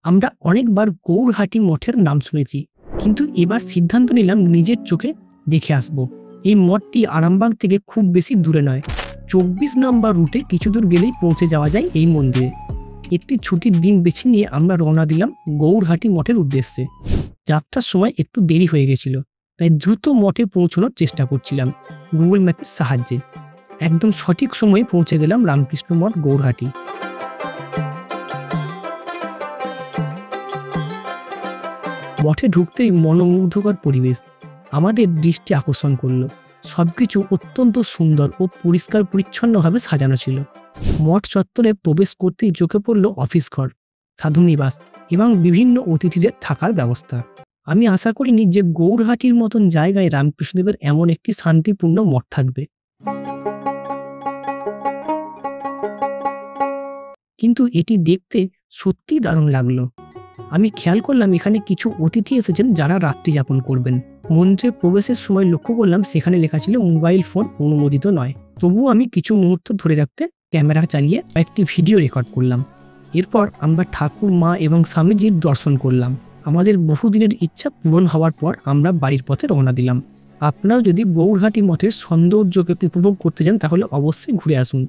আমরা অনেকবার গৌরহাটি মঠের নাম শুনেছি, কিন্তু এবার সিদ্ধান্ত নিলাম নিজের চোখে দেখে আসব। এই মঠটি আরামবাগ থেকে খুব বেশি দূরে নয়, 24 নম্বর রুটে কিছু দূর গেলেই পৌঁছে যাওয়া যায় এই মন্দিরে। একটি ছুটির দিন বেছে নিয়ে আমরা রওনা দিলাম গৌরহাটি মঠের উদ্দেশ্যে। যাত্রার সময় একটু দেরি হয়ে গেছিল, তাই দ্রুত মঠে পৌঁছানোর চেষ্টা করছিলাম গুগল ম্যাপের সাহায্যে। একদম সঠিক সময়ে পৌঁছে গেলাম রামকৃষ্ণ মঠ গৌরহাটি। মঠে ঢুকতেই মনোমুগ্ধকর পরিবেশ আমাদের দৃষ্টি আকর্ষণ করলো। সবকিছু অত্যন্ত সুন্দর ও পরিষ্কার পরিচ্ছন্নভাবে সাজানো ছিল। মঠ চত্বরে প্রবেশ করতেই চোখে পড়ল অফিস ঘর, সাধু নিবাস এবং বিভিন্ন অতিথিদের থাকার ব্যবস্থা। আমি আশা করিনি যে গৌরহাটির মতন জায়গায় রামকৃষ্ণদেবের এমন একটি শান্তিপূর্ণ মঠ থাকবে, কিন্তু এটি দেখতে সত্যিই দারুণ লাগলো। আমি খেয়াল করলাম এখানে কিছু অতিথি এসেছেন যারা রাত্রি যাপন করবেন। মন্দিরে প্রবেশের সময় লক্ষ্য করলাম সেখানে লেখা ছিল মোবাইল ফোন অনুমোদিত নয়। তবুও আমি কিছু মুহূর্ত ধরে রাখতে ক্যামেরা চালিয়ে একটি ভিডিও রেকর্ড করলাম। এরপর আমরা ঠাকুর, মা এবং স্বামীজির দর্শন করলাম। আমাদের বহুদিনের ইচ্ছা পূরণ হওয়ার পর আমরা বাড়ির পথে রওনা দিলাম। আপনারাও যদি গৌরহাটি মঠের সৌন্দর্যকে উপভোগ করতে চান তাহলে অবশ্যই ঘুরে আসুন।